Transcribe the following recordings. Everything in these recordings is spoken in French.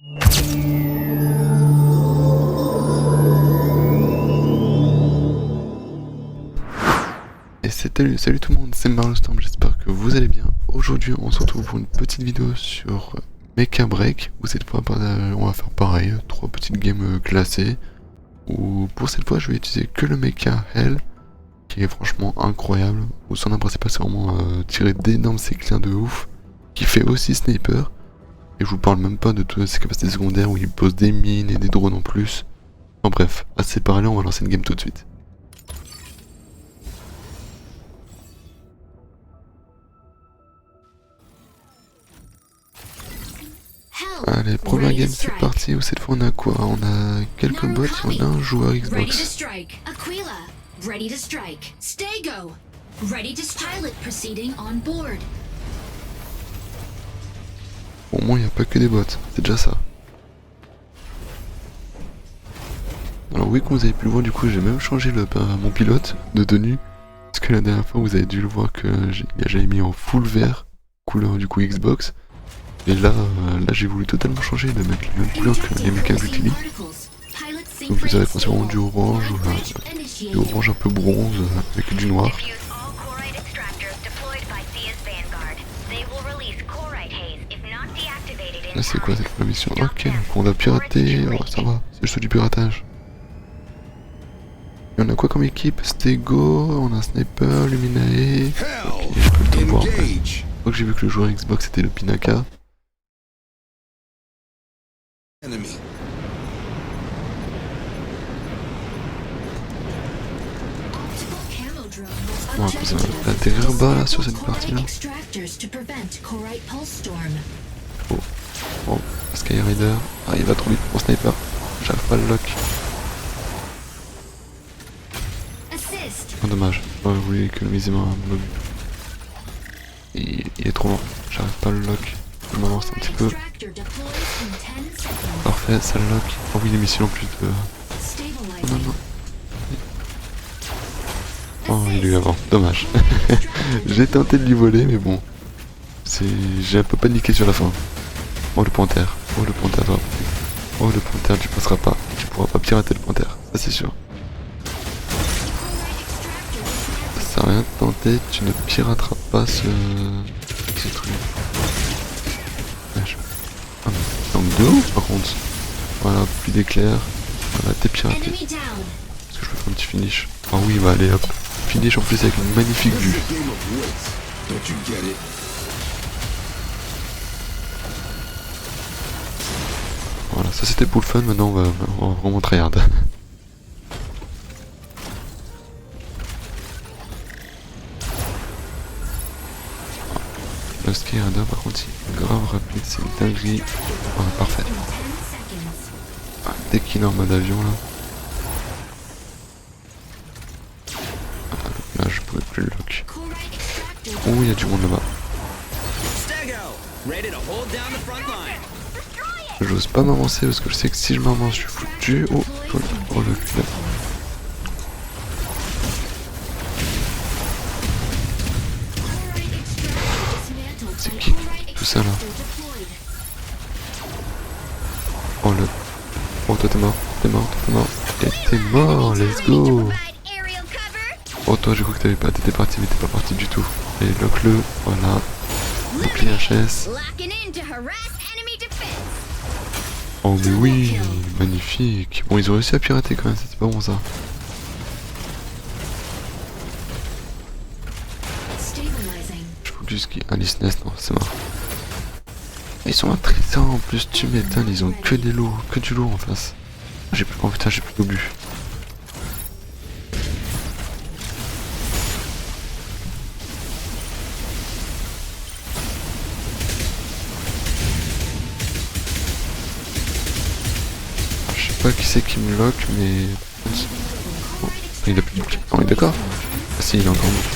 Et salut tout le monde, c'est Marlostorm, j'espère que vous allez bien. Aujourd'hui on se retrouve pour une petite vidéo sur Mecha Break, où cette fois on va faire pareil, 3 petites games classées, où pour cette fois je vais utiliser que le Mecha Hell, qui est franchement incroyable, où son arme principale c'est vraiment tirer d'énormes séclins de ouf, qui fait aussi sniper, et je vous parle même pas de toutes ses capacités secondaires où il pose des mines et des drones en plus. En bref, assez parlé, on va lancer une game tout de suite. Allez, première game, c'est parti. Où cette fois on a quoi? On a quelques bots et on a un joueur Xbox. Au moins il n'y a pas que des bots, c'est déjà ça. Alors oui, comme vous avez pu le voir, du coup j'ai même changé mon pilote de tenue. Parce que la dernière fois vous avez dû le voir que j'avais mis en full vert, couleur du coup Xbox. Et là j'ai voulu totalement changer, de mettre les mêmes couleurs que les mechas que j'utilise. Donc vous avez principalement du orange un peu bronze avec du noir. Là c'est quoi cette mission? Ok, donc on a piraté, oh, ça va, c'est juste du piratage. Et on a quoi comme équipe? Stego, on a un sniper, Luminae. Ok, j'ai pas le temps de voir en fait. Je crois que j'ai vu que le joueur Xbox c'était le Pinaka. On va atterrir bas là sur cette partie là. Oh, Skyrider. Ah, il va trop vite pour sniper. J'arrive pas à le lock. Oh, dommage. J'aurais voulu économiser mon lobby. Il est trop lent. J'arrive pas à le lock. Je m'avance un petit peu. Parfait, ça le lock. Oh oui, les missiles en plus de... Oh non, non. Oh, il est eu avant. Dommage. J'ai tenté de lui voler, mais bon. J'ai un peu paniqué sur la fin. Oh le panthère. Oh le panthère. Oh le panthère, tu passeras pas. Tu pourras pas pirater le panthère. Ça c'est sûr. Ça sert à rien de tenter. Tu ne pirateras pas ce truc. Ah, donc de haut par contre. Voilà, plus d'éclairs. Voilà, t'es piraté. Est-ce que je peux faire un petit finish? Ah oui, bah allez hop. Finish en plus avec une magnifique vue. Voilà, ça c'était pour le fun, maintenant on va vraiment tryhard. Le Skyrider par contre il est grave rapide, c'est une dinguerie. Voilà, parfait. Ah, dès qu'il est en mode avion là. Ah, là je pourrais plus le lock. Oh, il y a du monde là-bas. J'ose pas m'avancer parce que je sais que si je m'avance je suis foutu. Oh, oh le cul. C'est qui tout ça là? Oh le... Oh toi t'es mort, Et t'es mort, let's go. Oh toi j'ai cru que t'étais parti mais t'es pas parti du tout. Et lock-le, voilà. Bouclier HS. Oh mais oui, magnifique. Bon ils ont réussi à pirater quand même, c'était pas bon ça. Je focus qui... Alice Nest, non c'est mort. Ils sont intrigants en plus, tu m'étonnes, ils ont que des lourds, que du lourd en face. J'ai plus... Oh putain j'ai plus d'obus. Pas qui c'est qui me lock mais... Oh, il a plus de bouclier. Non, il est d'accord. Ah si, il a encore un bouclier.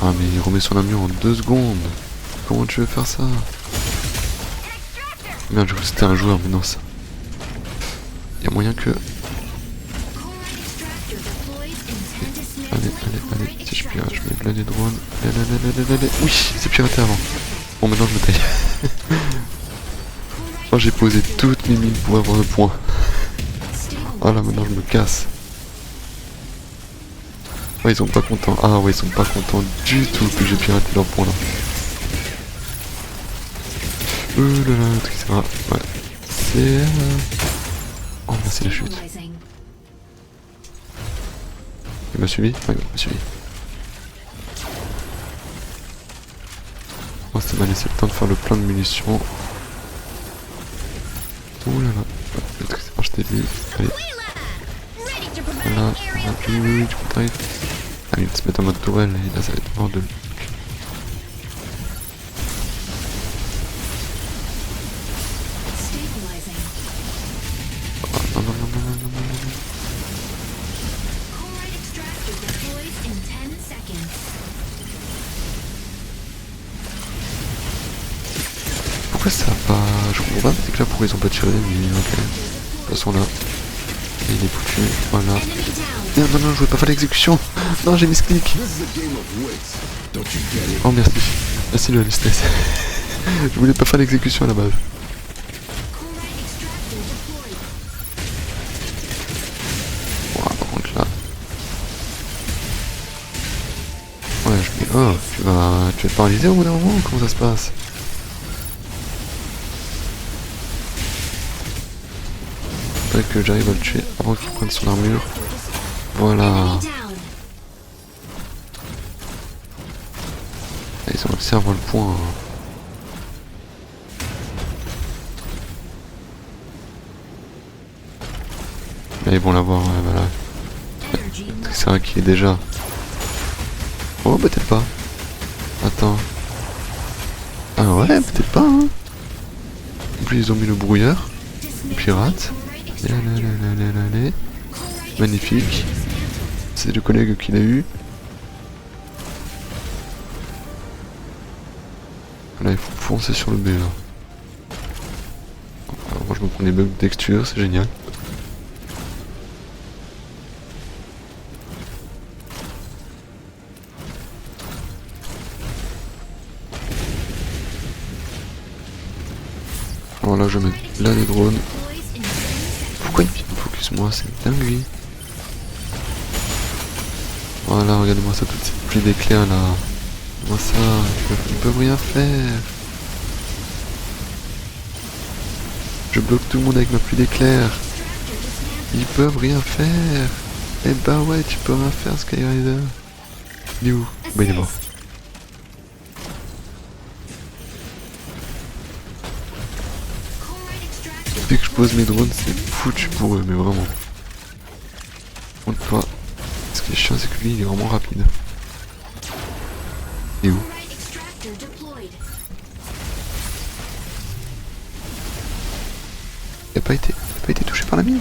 Ah mais il remet son ami en 2 secondes. Comment tu veux faire ça? Merde, je crois que c'était un joueur, mais non ça. Il y a moyen que... Allez, je mets là les drones. Là. Oui, c'est piraté avant. Bon, maintenant je me taille. Oh, j'ai posé toutes mes mines pour avoir le point. Ah là, maintenant je me casse. Oh, ils sont pas contents. Ah ouais, ils sont pas contents du tout que j'ai piraté leur point là. Là là, tout ça. Ouais. C'est... Oh, là, c'est la chute. Il m'a suivi? Ouais, il m'a suivi. Oh, ça m'a laissé le temps de faire le plein de munitions. Ouh là là. Le truc, c'est bon, je t'ai vu. Allez. Voilà. Oui, tu peux t'arriver. Ah, il va se mettre en mode tourelle et là, ça va être mort de... Oh, non. Pourquoi ça va pas... Je comprends pas, c'est que là pourquoi ils ont pas tiré, mais ok. De toute façon là, il est foutu, voilà. Non, je voulais pas faire l'exécution. Non, j'ai mis ce clic. Oh merci. Merci le stress. Je voulais pas faire l'exécution à la base. Wow, par contre là... Ouais, je me dis, oh, tu vas être paralysé au bout d'un moment, comment ça se passe? Faudrait que j'arrive à le tuer avant qu'il prenne son armure. Voilà. Ils ont réussi à avoir le point. Là ils vont l'avoir, ouais, voilà. C'est vrai qu'il est déjà. Oh peut-être pas. Attends. Ah ouais, peut-être pas hein. En plus ils ont mis le brouilleur. Pirate. Allez. Magnifique. C'est le collègue qu'il a eu. Là il faut foncer sur le B là. Alors, moi je me prends des bugs de texture, c'est génial. Alors là je mets là les drones. Pourquoi il me focus moi, c'est dingue. Voilà, regarde-moi ça, toute cette pluie d'éclairs là. Moi ça, ils peuvent rien faire. Je bloque tout le monde avec ma pluie d'éclairs. Ils peuvent rien faire. Eh bah ouais, tu peux rien faire Skyrider. Il est où? Bah il est mort. Dès que je pose mes drones, c'est foutu pour eux, mais vraiment. Contre toi. Ce qui est chiant, c'est que lui, il est vraiment rapide. Il est où? Il a pas été touché par la mine.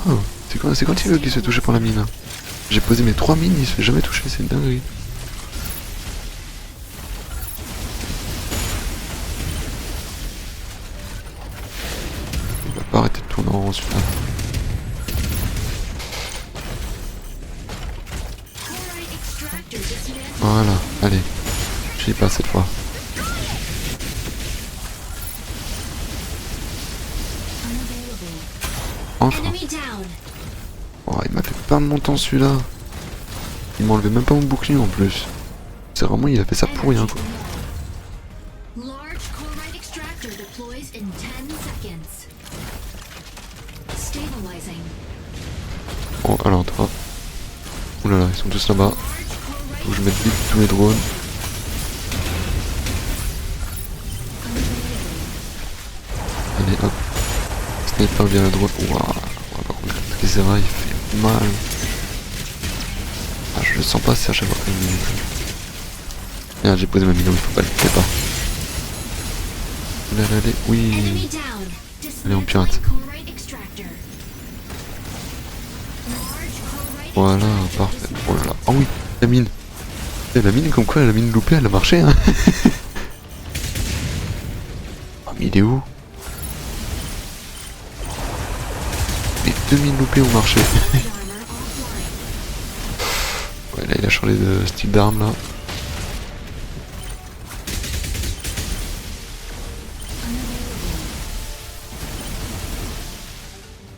Oh, c'est quand il veut qu'il se fait toucher par la mine. Hein. J'ai posé mes 3 mines, il se fait jamais toucher, c'est une dinguerie. Il va pas arrêter de tourner en rond celui-là. Voilà, allez. Je l'ai pas cette fois. Enfin. Oh, il m'a fait perdre mon temps celui-là. Il m'a enlevé même pas mon bouclier en plus. C'est vraiment, il a fait ça pour rien quoi. Oh, alors toi. Oulala, ils sont tous là-bas. Faut que je mette vite tous mes drones. Allez hop. Sniper bien la droite. Waouh. Par contre, le Trizera il fait mal. Ah, je le sens pas, c'est à chaque fois qu'il me... Merde, j'ai posé ma mine où il faut pas le faire pas. Allez, oui. Allez, on pirate. Voilà, parfait. Oh là là. Oh oui, la mine. Et la mine, comme quoi la mine loupée, elle a marché, hein. Oh, mais il est où? demi-loupé au marché. Ouais, là il a changé de style d'arme là.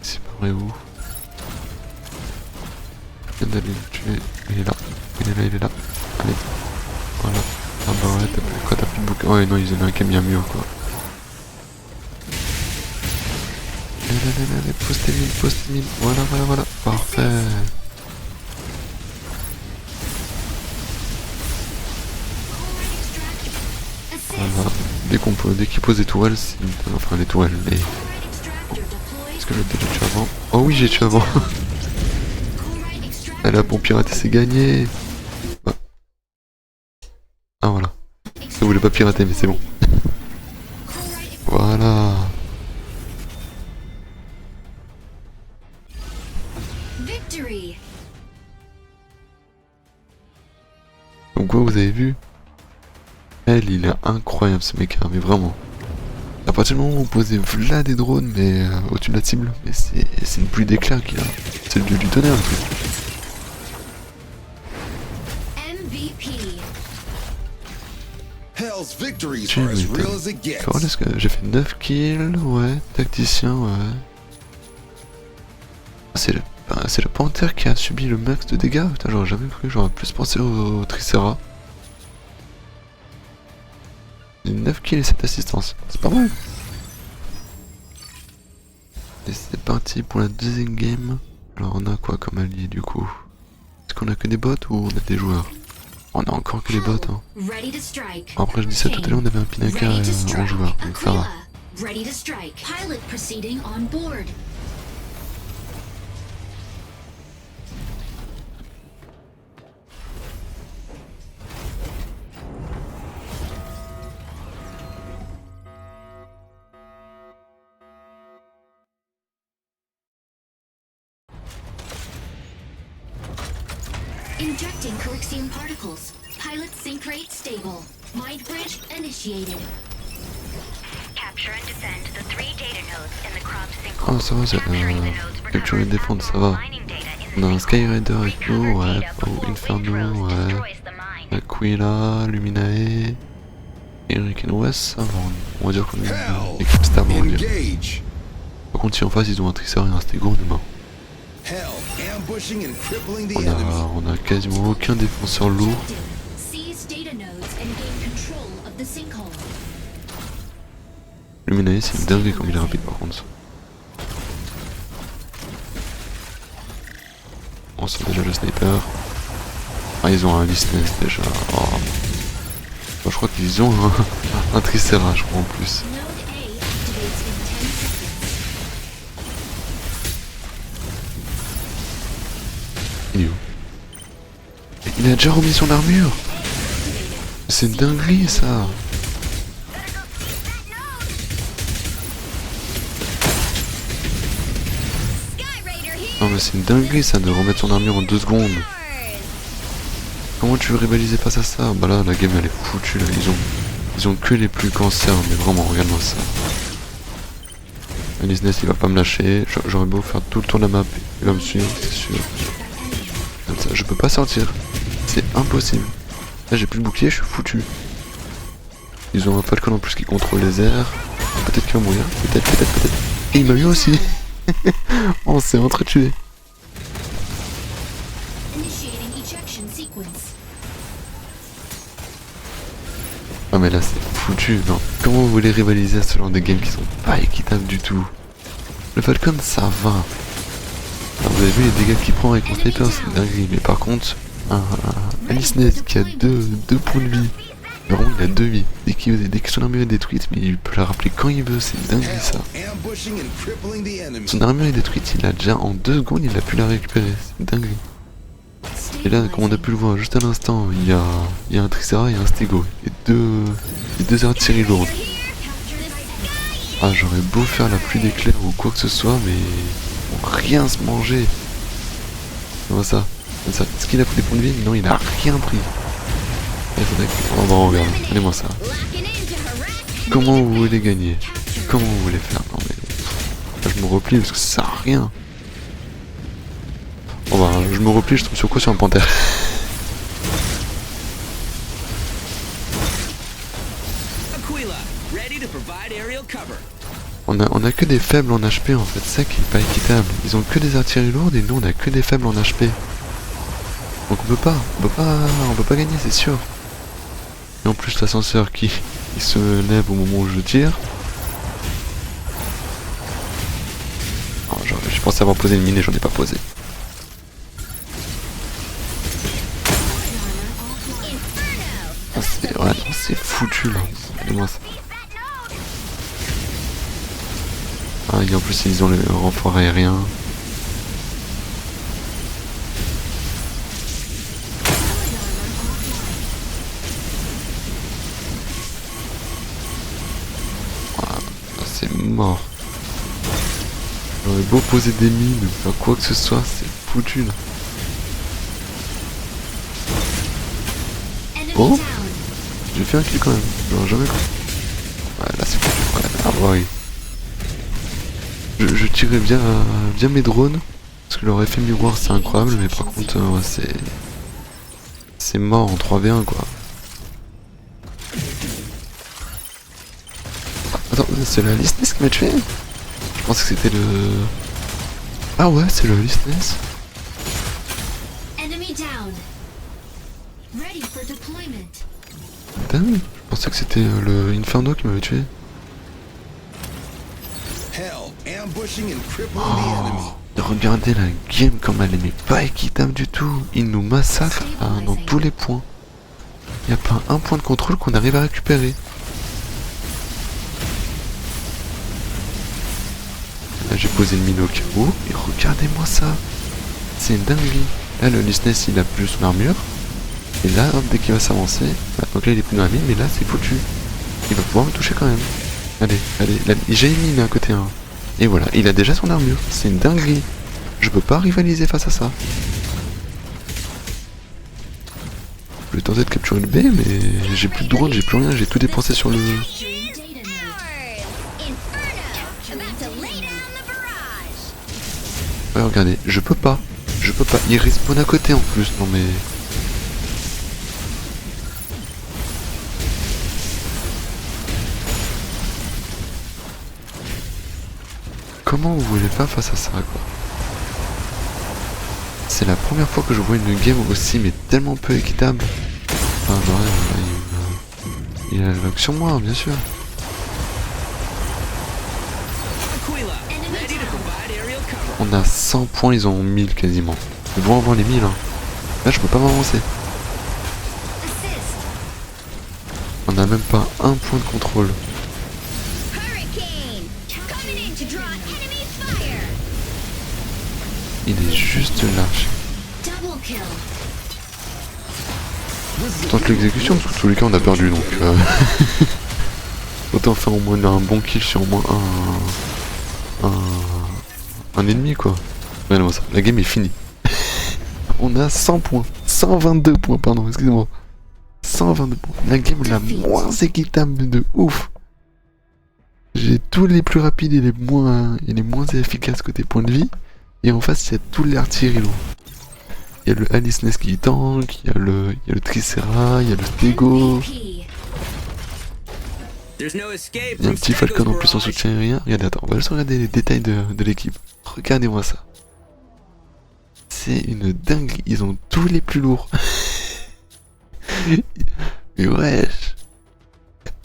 C'est pas vrai où. Je viens d'aller le tuer. Il est là. Il est là, il est là. Allez. Voilà. Ah bah ouais, t'as plus quoi, t'as plus de bouquin. Ouais non, ils en ont un qui est bien mieux quoi. Allez, poste mine. Voilà. Parfait. Voilà. Dès qu'il pose des tourelles, enfin les tourelles, les... Est-ce que je l'ai déjà tué avant? Oh oui, j'ai tué avant. Elle a bon pirater, c'est gagné. Bah. Ah voilà. Je voulais pas pirater, mais c'est bon. Voilà. Donc quoi, vous avez vu? Il est incroyable ce mec, mais vraiment. À partir du moment où on posait là des drones, mais au-dessus de la cible, mais c'est une pluie d'éclairs qu'il a. C'est le dieu du tonnerre, le truc. Est-ce que j'ai fait 9 kills? Ouais, tacticien, ouais. C'est le panthère qui a subi le max de dégâts. Putain, j'aurais jamais cru, j'aurais plus pensé au Tricera. 9 kills et 7 assistances, c'est pas mal. Et c'est parti pour la deuxième game. Alors on a quoi comme allié du coup? Est-ce qu'on a que des bots ou on a des joueurs? On a encore que les bots hein. Après je dis ça tout à l'heure, on avait un Pinaka en joueur, donc ça va. Injecting Coaxium particles. Pilot sync rate stable. Mind bridge initiated. Capture and defend the 3 data nodes in the crop sinkhole. Oh ça va, c'est capture et défendre, ça va. On a un Skyraider avec nous, ouais, oh, Inferno, ouais. Aquila, Luminae, Eric et West, ça va, on va dire qu'on est une équipe stable, on va dire. Par contre si en face ils ont un Tricera et un Stego, on est mort. On a quasiment aucun défenseur lourd. Luminae c'est une dinguerie comme il est rapide par contre. On sent déjà le sniper. Ah ils ont un Lisness déjà. Oh. Bon, je crois qu'ils ont un Tricera je crois en plus. Il est où? Il a déjà remis son armure. C'est une dinguerie ça. Non mais c'est une dinguerie ça de remettre son armure en 2 secondes. Comment tu veux rivaliser face à ça? Bah là la game elle est foutue là, ils ont que les plus cancers, mais vraiment regarde-moi ça. Lisness il va pas me lâcher, j'aurais beau faire tout le tour de la map, il va me suivre c'est sûr. Comme ça, je peux pas sortir, c'est impossible. Là j'ai plus de bouclier, je suis foutu. Ils ont un Falcon en plus qui contrôle les airs. Peut-être qu'il va mourir, peut-être. Et il m'a eu aussi. On s'est entretués. Ah mais là c'est foutu, non. Comment vous voulez rivaliser à ce genre de games qui sont pas équitables du tout? Le Falcon ça va. Alors, vous avez vu les dégâts qu'il prend avec mon sniper, c'est dingue. Mais par contre, un Lisness qui a 2 points de vie. Vraiment il a 2 vies. Dès que son armure est détruite, mais il peut la rappeler quand il veut, c'est dingue ça. Son armure est détruite, il a déjà en 2 secondes, il a pu la récupérer, c'est dingue. Et là, comme on a pu le voir juste à l'instant, il y a un Tricera et un Stego. Et deux artilleries lourdes. Ah, j'aurais beau faire la pluie d'éclairs ou quoi que ce soit, mais pour rien se manger. Comment ça? Est-ce qu'il a pris des points de vie? Non, il a rien pris. On va regarder. Regardez-moi ça. Comment vous voulez gagner? Comment vous voulez faire? Non mais... Là, je me replie parce que ça sert à rien. je me replie, je tombe sur quoi? Sur un panthère. On a que des faibles en HP en fait, c'est ça qui est pas équitable. Ils ont que des artilleries lourdes et nous on a que des faibles en HP. Donc on peut pas gagner, c'est sûr. Et en plus l'ascenseur qui se lève au moment où je tire. Oh, je pensais avoir posé une mine et j'en ai pas posé. Ah, c'est foutu là. Regardez-moi ça. Ah, et en plus ils ont le renfort aérien. Ah, c'est mort. J'aurais beau poser des mines ou faire quoi que ce soit, c'est foutu là. Oh, j'ai fait un kill quand même. J'aurais jamais cru. Ouais, là c'est foutu. Ouais, ah oui. Je tirais bien mes drones. Parce que leur effet miroir c'est incroyable, mais par contre c'est mort en 3v1 quoi. Attends, c'est la Listness qui m'a tué? Je pensais que c'était le... Ah ouais, c'est le Listness. Dingue, je pensais que c'était le Inferno qui m'avait tué. Oh, regardez la game comme elle n'est pas équitable du tout. Il nous massacre dans tous les points. Il n'y a pas un point de contrôle qu'on arrive à récupérer. Là j'ai posé une mine au cas où. Et regardez-moi ça. C'est une dinguerie. Là le Listness il a plus son armure. Et là hop, dès qu'il va s'avancer. Donc là il est plus dans la mine mais là c'est foutu. Il va pouvoir me toucher quand même. Allez, j'ai une mine à côté. Hein. Et voilà, il a déjà son armure. C'est une dinguerie. Je peux pas rivaliser face à ça. Je vais tenter de capturer le B, mais j'ai plus de drone, j'ai plus rien, j'ai tout dépensé sur le... Ouais, regardez, je peux pas. Il respawn à côté en plus, non mais... Comment vous voulez pas face à ça, quoi? C'est la première fois que je vois une game aussi, mais tellement peu équitable. Ah bah ouais, il a le lock sur moi, bien sûr. On a 100 points, ils ont 1000 quasiment. Ils vont avoir les 1000. Hein. Là, je peux pas m'avancer. On a même pas un point de contrôle. Il est juste lâche. Je tente l'exécution parce que dans tous les cas on a perdu donc autant faire au moins un bon kill sur au moins un ennemi quoi. Ouais non ça, la game est finie. On a 100 points. 122 points pardon, excusez-moi. 122 points. La game la moins équitable de ouf. J'ai tous les plus rapides et les moins efficaces côté point de vie. Et en face, il y a tous les artilleries lourds. Il y a le Listness qui tank, il y a le Tricera, il y a le Stego. Il y a un petit Falcon en plus en soutien aérien. Regardez, attends, on va juste regarder les détails de l'équipe. Regardez-moi ça. C'est une dinguerie, ils ont tous les plus lourds. Mais wesh.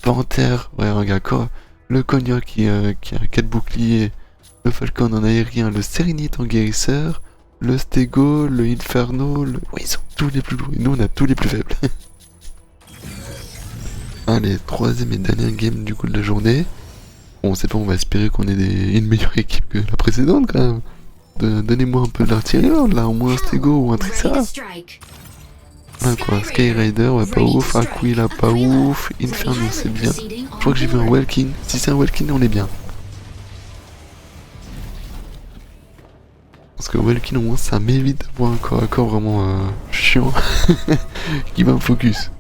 Panther, ouais regarde quoi. Le Cognac qui a 4 boucliers. Le Falcon en aérien, le Sérénite en guérisseur, le Stego, le Inferno, ouais, ils sont tous les plus lourds. Et nous on a tous les plus faibles. Allez, troisième et dernière game du coup de la journée. Bon, c'est pas, on va espérer qu'on ait une meilleure équipe que la précédente quand même. Donnez-moi un peu de l'artillerie là, au moins un Stego ou un Tricera. Ah quoi, Skyrider, ouais pas ouf, Aquila pas ouf, Inferno c'est bien. Je crois que j'ai vu un Welkin, si c'est un Welkin on est bien. Parce que Welkin au moins ça m'évite d'avoir un corps à corps vraiment chiant qui va me focus.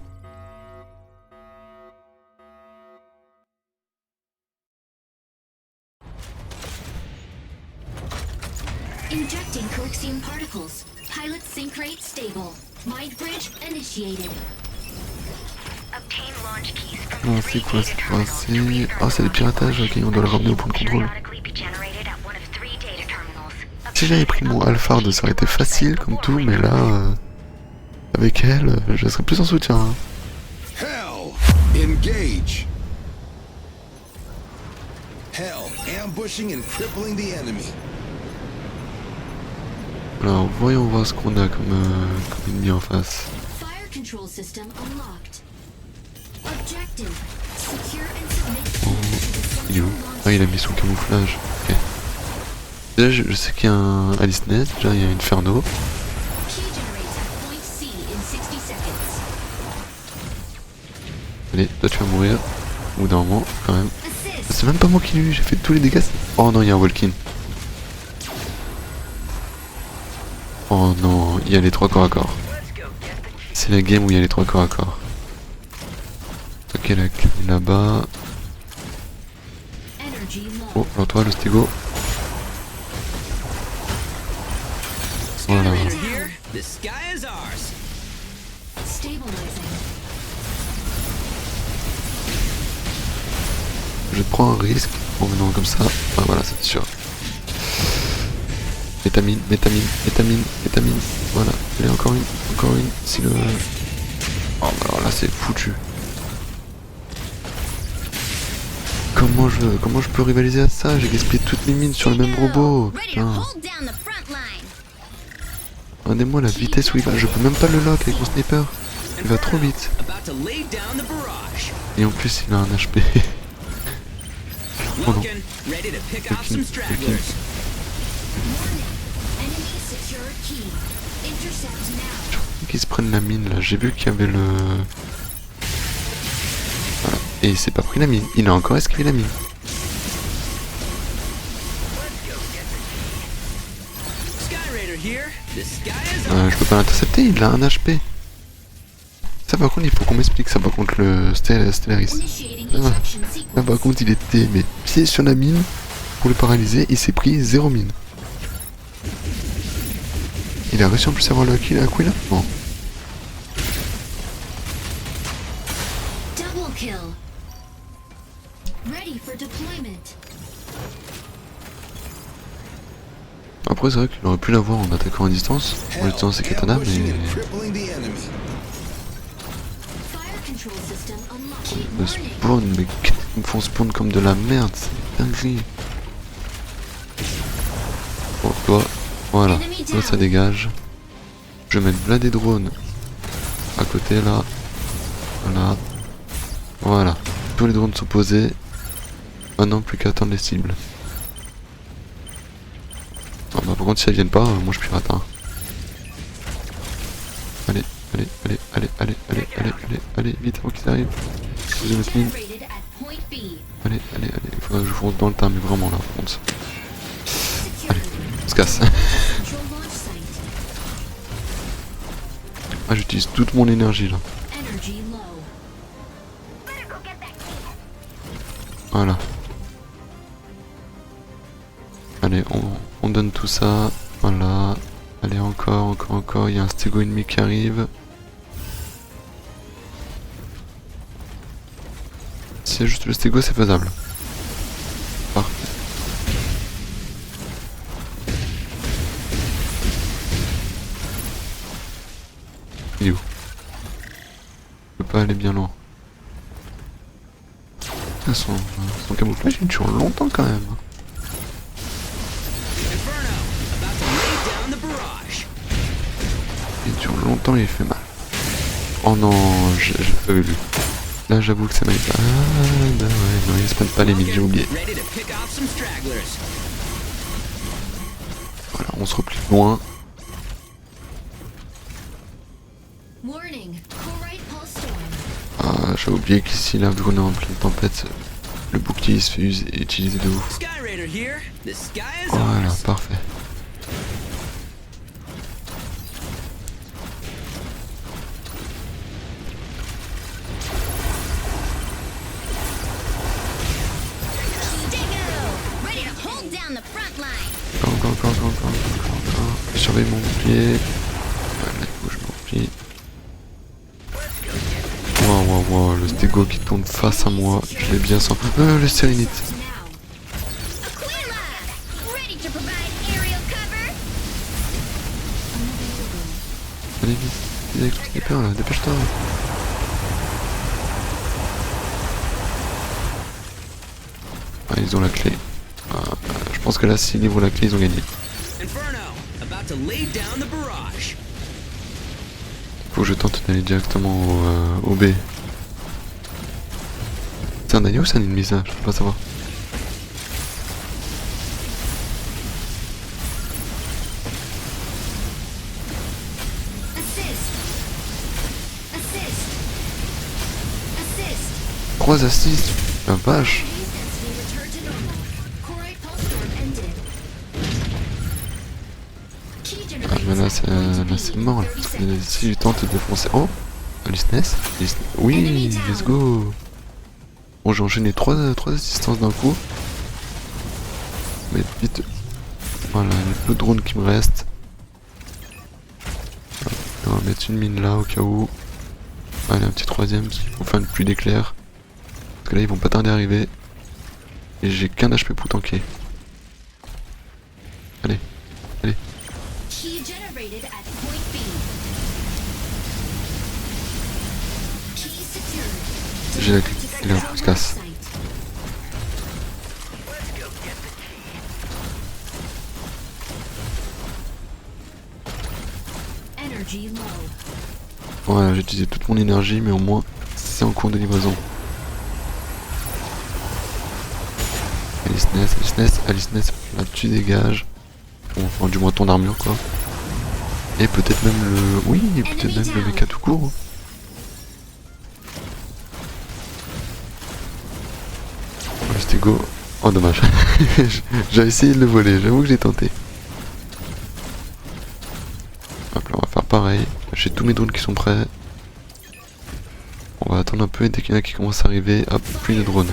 Injecting Coaxium particles. Pilot sync rate stable. Mind bridge initiated. Obtain launch keys from Non, c'est quoi? C'est quoi? C'est... Ah, c'est des piratages, ok, on doit le ramener au point de contrôle. Si j'avais pris mon Alphard, ça aurait été facile comme tout, mais là, avec elle, je serais plus en soutien. Hein. Hell, engage. Hell, ambushing and crippling the enemy. Alors, voyons voir ce qu'on a comme ennemi en face. Fire control system unlocked. Objective. Secure and submit. Il est où? Ah, il a mis son camouflage. Ok. Déjà, je sais qu'il y a un Alice Ned, déjà il y a Inferno. Key generates at point C in 60 seconds. Allez, toi tu vas mourir. Ou d'un moment, quand même. Assist. C'est même pas moi qui l'ai eu, j'ai fait tous les dégâts. Oh non, il y a un Walkin. Oh non, il y a les 3 corps à corps. C'est la game où il y a les 3 corps à corps. Ok, la clé là-bas. Energy low. Oh, alors toi, le stégo. Voilà. Generator here. The sky is ours. Stabilizing. Je prends un risque en venant comme ça. Ah voilà, c'est sûr. Métamine, métamine, métamine, métamine. Voilà. Allez, encore une, encore une. Si le... Oh bah alors là c'est foutu. Comment je peux rivaliser à ça? J'ai gaspillé toutes mes mines sur le même robot. Putain. Regardez-moi la vitesse où il va. Je peux même pas le lock avec mon sniper. Il va trop vite. About to lay down the barrage. Et en plus il a un HP. Oh non. Looking, ready to pick off some stragglers. Enemy secured key. Intercept now. Qu'ils se prennent la mine là. J'ai vu qu'il y avait le... Voilà. Et il s'est pas pris la mine. Il a encore esquivé la mine. Skyraider here. The sky is ours. Je peux pas l'intercepter, il a un HP. Ça par contre il faut qu'on m'explique ça par contre le Stellaris. Initiating Ah. ejection Là par sequence. contre il était mais pied sur la mine pour le paralyser, il s'est pris 0 mine. Il a réussi en plus à avoir le kill à Aquila? Non. Double kill. Ready for deployment. Après c'est vrai qu'il aurait pu l'avoir en attaquant à distance, en Hell, utilisant ses katanas, ambushing mais... and crippling the enemy. Fire control system unlocked. Le spawn, mais ils me font spawn comme de la merde, c'est dinguerie. Bon toi, voilà, là ça dégage. Je vais mettre là des drones à côté là. Voilà. Voilà. Tous les drones sont posés. Maintenant plus qu'à attendre les cibles. Ah bah par contre si elles viennent pas, moi je pirate hein. Allez, allez, allez, allez, allez, allez, allez, allez, allez, vite avant qu'ils arrivent. Posez notre mine. Generated at point B. Allez, allez, allez, il faudrait que je fonce dans le tas, mais vraiment là, fonce. Allez, on se casse. Central launch site. Ah j'utilise toute mon énergie là. Energy low. Voilà. Allez, on donne tout ça. Voilà. Allez, encore, encore, encore. Il y a un stégo ennemi qui arrive. Si c'est juste le stégo, c'est faisable. Parfait. Il est où? Je peux pas aller bien loin. Ah, son camouflage il dure longtemps quand même. Inferno. About to lay down the barrage. Il dure longtemps et il fait mal. Oh non, j'ai pas vu. Là j'avoue que ça m'a pas. Ah bah ouais, non, il se prennent pas les mines, j'ai oublié. Ready to pick off some stragglers. Voilà, on se replie loin. Warning. Chlorite pulse storm. Ah, j'ai oublié qu'ici là, vu qu'on est en pleine tempête, le bouclier il se fait utiliser de ouf. Skyraider here. The sky is Voilà, ours. parfait. Ready to hold down the front line. Encore. Je surveille mon bouclier. compris. Waouh, le Stego qui tourne face à moi, je l'ai bien senti. Le Sérénite. Aquila! Ready to provide aerial cover? Allez vite, avec tout sniper là, dépêche-toi. Ah, ils ont la clé. Je pense que là, s'ils livrent la clé, ils ont gagné. Inferno, about to lay down the barrage. Faut que je tente d'aller directement au B. C'est un allié ou c'est un ennemi ça? Je peux pas savoir. Assist! 3 assists. La vache. Ah mais là c'est mort là. Parce que si je tente de foncer. Oh, Alice Ness. Oui, let's go. Bon, j'ai enchaîné 3 assistances d'un coup. Mais vite. Voilà, il y a peu de drones qui me restent. On va mettre une mine là au cas où. Allez, un petit troisième, parce qu'il faut faire une pluie d'éclairs. Parce que là ils vont pas tarder à arriver. Et j'ai qu'un HP pour tanker. Allez, allez. Key generated at point B. Key secured. J'ai la clé. Allez, on se casse. Energy low. Voilà, j'ai utilisé toute mon énergie, mais au moins c'est en cours de livraison. Alice Ness, là tu dégages. Bon, enfin du moins ton armure quoi. Et peut-être même le... Oui, peut-être même le mecha tout court. Le Stego... Oh dommage. J'ai essayé de le voler, j'avoue que j'ai tenté. Hop là, on va faire pareil. J'ai tous mes drones qui sont prêts. On va attendre un peu et dès qu'il y en a qui commencent à arriver, hop, pluie de drones.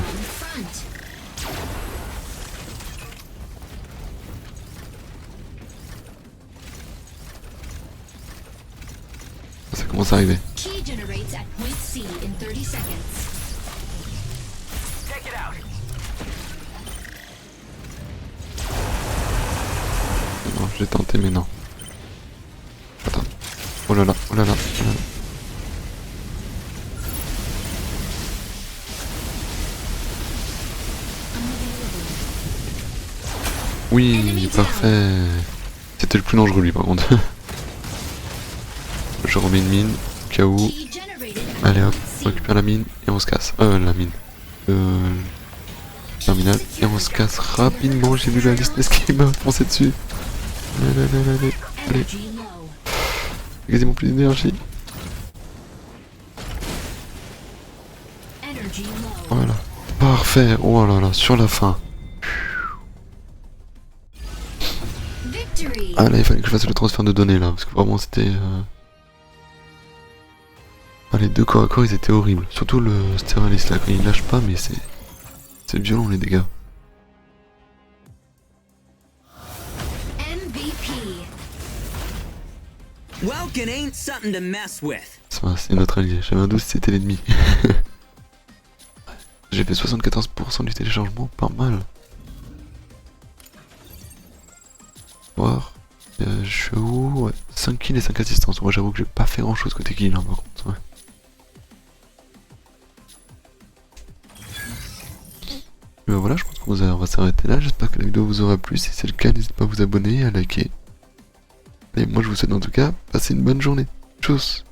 Ça commence à arriver. Key generates at point C in 30 seconds. Non, j'ai tenté mais non. Attends. Oh là là, oh là là, oh là là. Oui, parfait. C'était le plus dangereux lui par contre. Je remets une mine, au cas où. Key generated at Allez hop, point on C. récupère la mine et on se casse. La mine. Terminal. Et on se casse rapidement. J'ai vu la liste qui m'a foncé dessus. Allez. Energy low. Quasiment plus d'énergie. Energy low. Voilà. Parfait. Oh là là, sur la fin. Victory. Ah là, il fallait que je fasse le transfert de données là. Parce que vraiment c'était... Ah, les deux corps à corps ils étaient horribles. Surtout le Steralis là, quand il lâche pas, mais c'est violent les dégâts. MVP. Welkin ain't something to mess with. Ça va, c'est notre allié. J'avais un doute si c'était l'ennemi. J'ai fait 74% du téléchargement, pas mal. Voir. Je suis où? Ouais, 5 kills et 5 assistances. Moi j'avoue que j'ai pas fait grand chose côté kill hein, par contre. Ouais. Mais voilà, je pense qu'on va s'arrêter là. J'espère que la vidéo vous aura plu. Si c'est le cas, n'hésitez pas à vous abonner et à liker. Et moi je vous souhaite en tout cas, passez une bonne journée. Tchuss!